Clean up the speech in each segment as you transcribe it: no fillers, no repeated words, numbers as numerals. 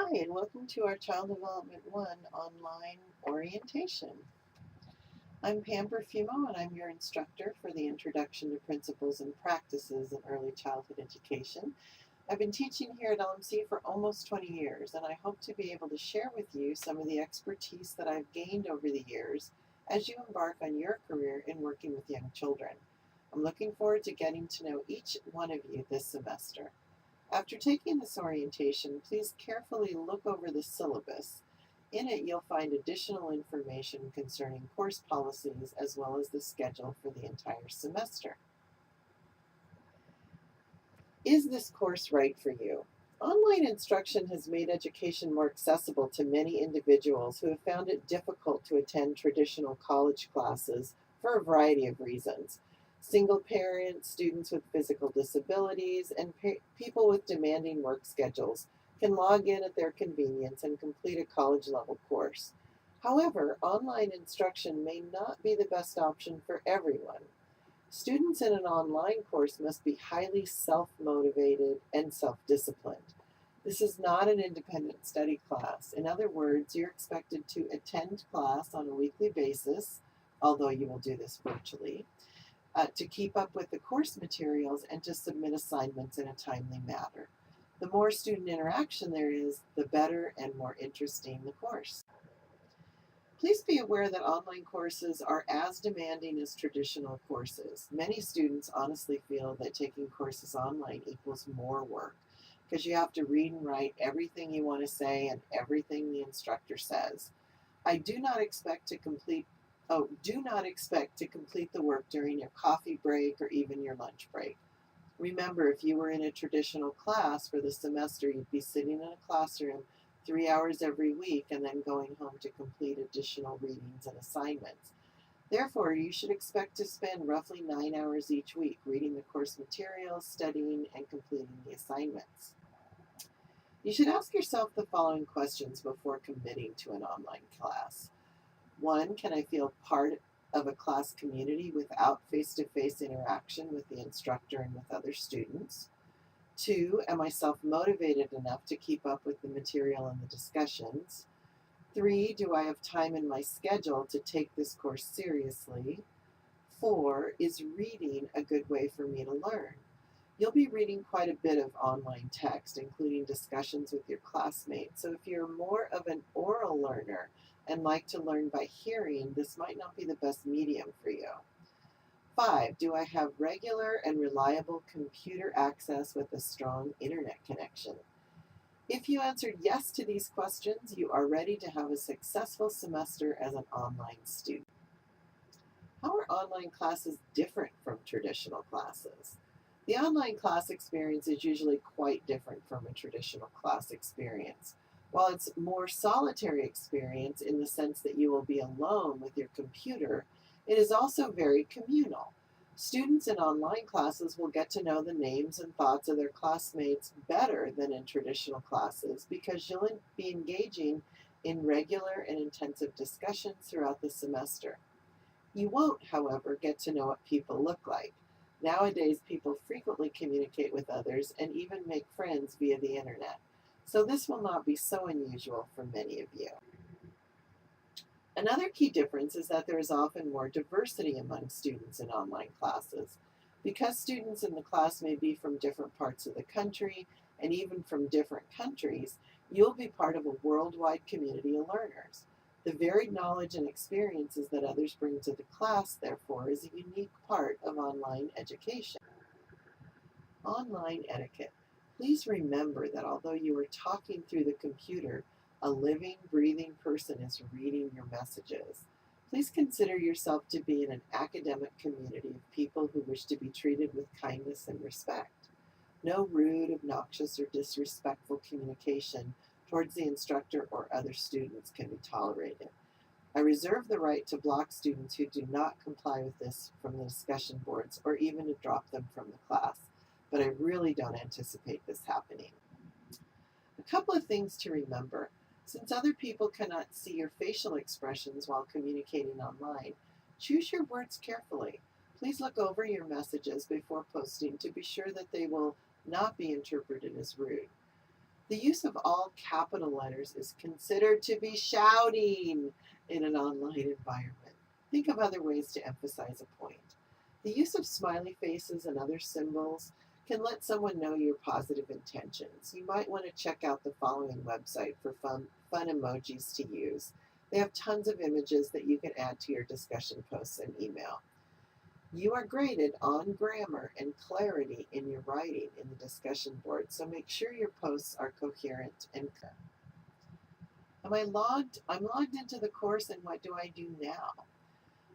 Hi, and welcome to our Child Development 1 online orientation. I'm Pam Perfumo, and I'm your instructor for the Introduction to Principles and Practices in Early Childhood Education. I've been teaching here at LMC for almost 20 years, and I hope to be able to share with you some of the expertise that I've gained over the years as you embark on your career in working with young children. I'm looking forward to getting to know each one of you this semester. After taking this orientation, please carefully look over the syllabus. In it, you'll find additional information concerning course policies as well as the schedule for the entire semester. Is this course right for you? Online instruction has made education more accessible to many individuals who have found it difficult to attend traditional college classes for a variety of reasons. Single parents, students with physical disabilities, and people with demanding work schedules can log in at their convenience and complete a college level course. However, online instruction may not be the best option for everyone. Students in an online course must be highly self-motivated and self-disciplined. This is not an independent study class. In other words, you're expected to attend class on a weekly basis, although you will do this virtually, to keep up with the course materials and to submit assignments in a timely manner. The more student interaction there is, the better and more interesting the course. Please be aware that online courses are as demanding as traditional courses. Many students honestly feel that taking courses online equals more work because you have to read and write everything you want to say and everything the instructor says. I do not expect to complete do not expect to complete the work during your coffee break or even your lunch break. Remember, if you were in a traditional class for the semester, you'd be sitting in a classroom 3 hours every week and then going home to complete additional readings and assignments. Therefore, you should expect to spend roughly 9 hours each week reading the course materials, studying, and completing the assignments. You should ask yourself the following questions before committing to an online class. 1, can I feel part of a class community without face-to-face interaction with the instructor and with other students? 2, am I self-motivated enough to keep up with the material and the discussions? 3, do I have time in my schedule to take this course seriously? 4, is reading a good way for me to learn? You'll be reading quite a bit of online text, including discussions with your classmates. So if you're more of an oral learner and like to learn by hearing, this might not be the best medium for you. 5, do I have regular and reliable computer access with a strong internet connection? If you answered yes to these questions, you are ready to have a successful semester as an online student. How are online classes different from traditional classes? The online class experience is usually quite different from a traditional class experience. While it's a more solitary experience in the sense that you will be alone with your computer, it is also very communal. Students in online classes will get to know the names and thoughts of their classmates better than in traditional classes because you'll be engaging in regular and intensive discussions throughout the semester. You won't, however, get to know what people look like. Nowadays, people frequently communicate with others and even make friends via the internet. So this will not be so unusual for many of you. Another key difference is that there is often more diversity among students in online classes. Because students in the class may be from different parts of the country and even from different countries, you'll be part of a worldwide community of learners. The varied knowledge and experiences that others bring to the class, therefore, is a unique part of online education. Online etiquette. Please remember that although you are talking through the computer, a living, breathing person is reading your messages. Please consider yourself to be in an academic community of people who wish to be treated with kindness and respect. No rude, obnoxious, or disrespectful communication towards the instructor or other students can be tolerated. I reserve the right to block students who do not comply with this from the discussion boards or even to drop them from the class, but I really don't anticipate this happening. A couple of things to remember. Since other people cannot see your facial expressions while communicating online, choose your words carefully. Please look over your messages before posting to be sure that they will not be interpreted as rude. The use of all capital letters is considered to be shouting in an online environment. Think of other ways to emphasize a point. The use of smiley faces and other symbols can let someone know your positive intentions. You might want to check out the following website for fun emojis to use. They have tons of images that you can add to your discussion posts and email. You are graded on grammar and clarity in your writing in the discussion board, so make sure your posts are coherent and clear. I'm logged into the course, and what do I do now?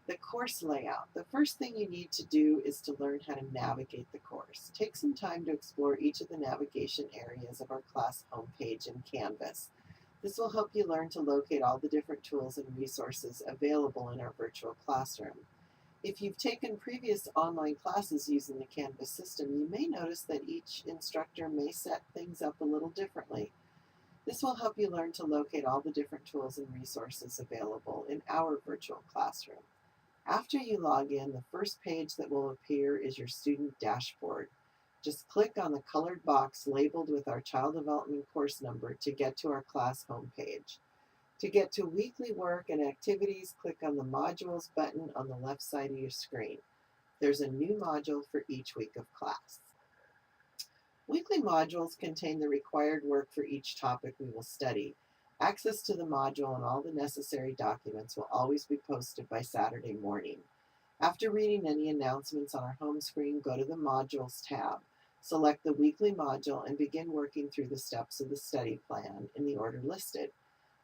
The course layout. The first thing you need to do is to learn how to navigate the course. Take some time to explore each of the navigation areas of our class homepage in Canvas. This will help you learn to locate all the different tools and resources available in our virtual classroom. If you've taken previous online classes using the Canvas system, you may notice that each instructor may set things up a little differently. This will help you learn to locate all the different tools and resources available in our virtual classroom. After you log in, the first page that will appear is your student dashboard. Just click on the colored box labeled with our child development course number to get to our class homepage. To get to weekly work and activities, click on the Modules button on the left side of your screen. There's a new module for each week of class. Weekly modules contain the required work for each topic we will study. Access to the module and all the necessary documents will always be posted by Saturday morning. After reading any announcements on our home screen, go to the Modules tab. Select the weekly module and begin working through the steps of the study plan in the order listed.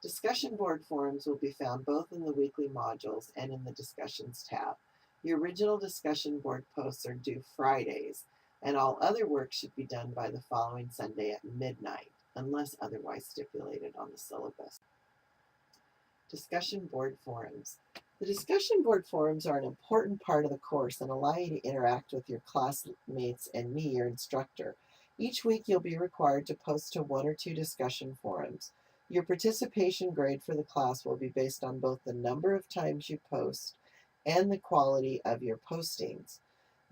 Discussion board forums will be found both in the weekly modules and in the Discussions tab. The original discussion board posts are due Fridays, and all other work should be done by the following Sunday at midnight, unless otherwise stipulated on the syllabus. Discussion board forums. The discussion board forums are an important part of the course and allow you to interact with your classmates and me, your instructor. Each week you'll be required to post to 1 or 2 discussion forums. Your participation grade for the class will be based on both the number of times you post and the quality of your postings.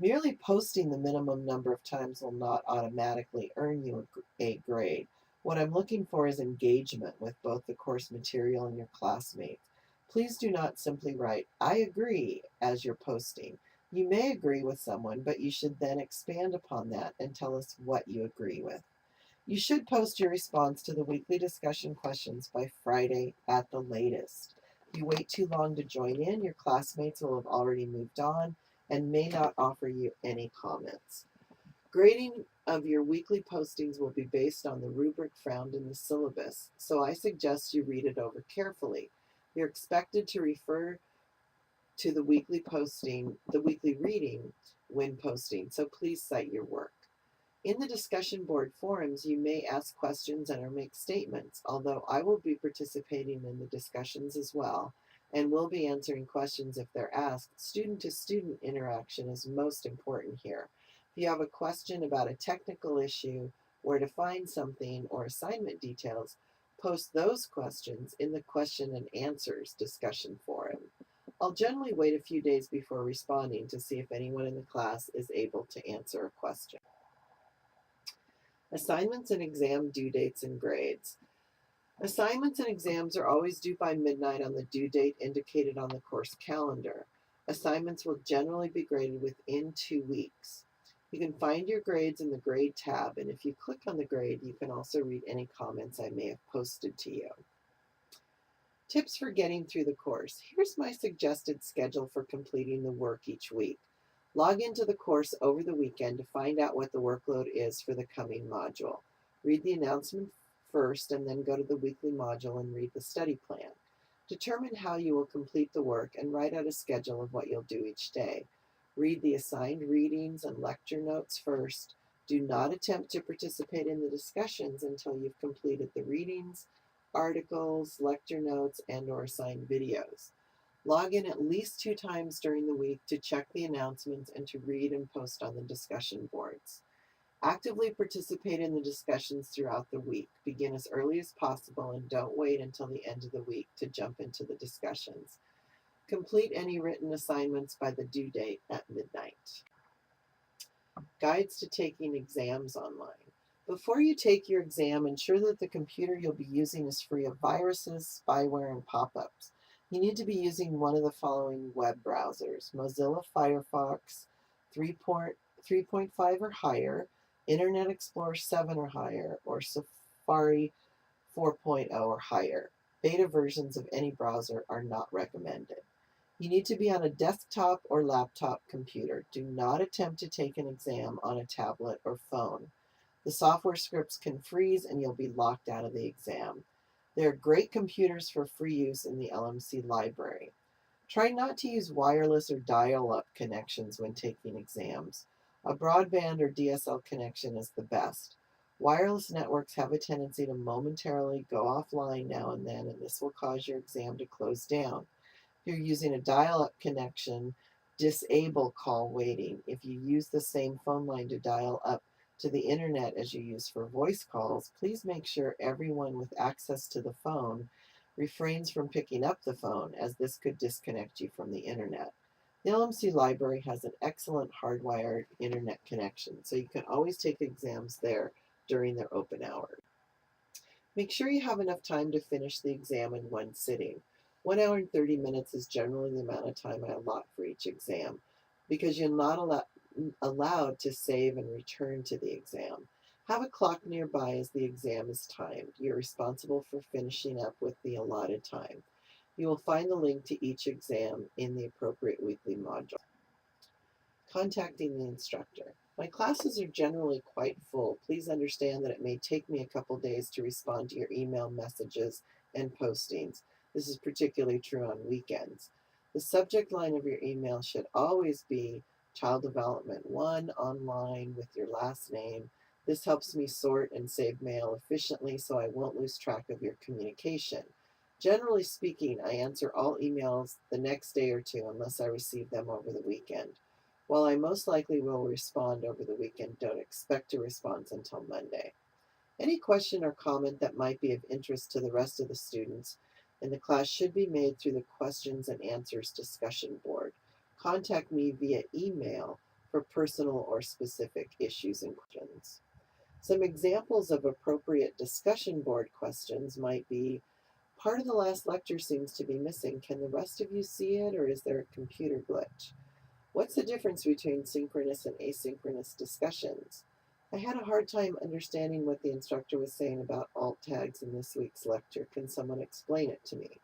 Merely posting the minimum number of times will not automatically earn you a grade. What I'm looking for is engagement with both the course material and your classmates. Please do not simply write, "I agree," as you're posting. You may agree with someone, but you should then expand upon that and tell us what you agree with. You should post your response to the weekly discussion questions by Friday at the latest. If you wait too long to join in, your classmates will have already moved on and may not offer you any comments. Grading of your weekly postings will be based on the rubric found in the syllabus, so I suggest you read it over carefully. You're expected to refer to the weekly reading when posting, so please cite your work. In the discussion board forums, you may ask questions and or make statements, although I will be participating in the discussions as well and will be answering questions if they're asked. Student-to-student interaction is most important here. If you have a question about a technical issue, where to find something, or assignment details, post those questions in the question and answers discussion forum. I'll generally wait a few days before responding to see if anyone in the class is able to answer a question. Assignments and exam due dates and grades. Assignments and exams are always due by midnight on the due date indicated on the course calendar. Assignments will generally be graded within 2 weeks. You can find your grades in the grade tab, and if you click on the grade, you can also read any comments I may have posted to you. Tips for getting through the course. Here's my suggested schedule for completing the work each week. Log into the course over the weekend to find out what the workload is for the coming module. Read the announcement first and then go to the weekly module and read the study plan. Determine how you will complete the work and write out a schedule of what you'll do each day. Read the assigned readings and lecture notes first. Do not attempt to participate in the discussions until you've completed the readings, articles, lecture notes, and or assigned videos. Log in at least 2 times during the week to check the announcements and to read and post on the discussion boards. Actively participate in the discussions throughout the week. Begin as early as possible and don't wait until the end of the week to jump into the discussions. Complete any written assignments by the due date at midnight. Guides to taking exams online. Before you take your exam, ensure that the computer you'll be using is free of viruses, spyware, and pop-ups. You need to be using one of the following web browsers: Mozilla Firefox 3.5 or higher, Internet Explorer 7 or higher, or Safari 4.0 or higher. Beta versions of any browser are not recommended. You need to be on a desktop or laptop computer. Do not attempt to take an exam on a tablet or phone. The software scripts can freeze and you'll be locked out of the exam. There are great computers for free use in the LMC library. Try not to use wireless or dial-up connections when taking exams. A broadband or DSL connection is the best. Wireless networks have a tendency to momentarily go offline now and then, and this will cause your exam to close down. If you're using a dial-up connection, disable call waiting. If you use the same phone line to dial up to the internet as you use for voice calls, please make sure everyone with access to the phone refrains from picking up the phone, as this could disconnect you from the internet. The LMC library has an excellent hardwired internet connection, so you can always take exams there during their open hours. Make sure you have enough time to finish the exam in one sitting. 1 hour and 30 minutes is generally the amount of time I allot for each exam, because you're not allowed to save and return to the exam. Have a clock nearby as the exam is timed. You're responsible for finishing up with the allotted time. You will find the link to each exam in the appropriate weekly module. Contacting the instructor. My classes are generally quite full. Please understand that it may take me a couple days to respond to your email messages and postings. This is particularly true on weekends. The subject line of your email should always be Child Development 1 online with your last name. This helps me sort and save mail efficiently so I won't lose track of your communication. Generally speaking, I answer all emails the next day or two unless I receive them over the weekend. While I most likely will respond over the weekend, don't expect a response until Monday. Any question or comment that might be of interest to the rest of the students in the class should be made through the questions and answers discussion board. Contact me via email for personal or specific issues and questions. Some examples of appropriate discussion board questions might be: part of the last lecture seems to be missing. Can the rest of you see it, or is there a computer glitch? What's the difference between synchronous and asynchronous discussions? I had a hard time understanding what the instructor was saying about alt tags in this week's lecture. Can someone explain it to me?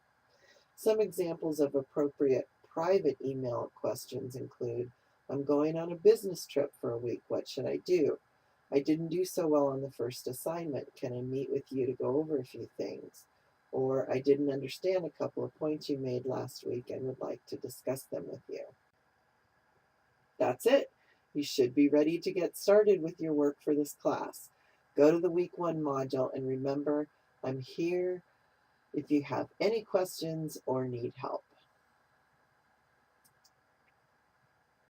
Some examples of appropriate private email questions include: I'm going on a business trip for a week. What should I do? I didn't do so well on the first assignment. Can I meet with you to go over a few things? Or, I didn't understand a couple of points you made last week and would like to discuss them with you. That's it. You should be ready to get started with your work for this class. Go to the week 1 module and remember, I'm here if you have any questions or need help.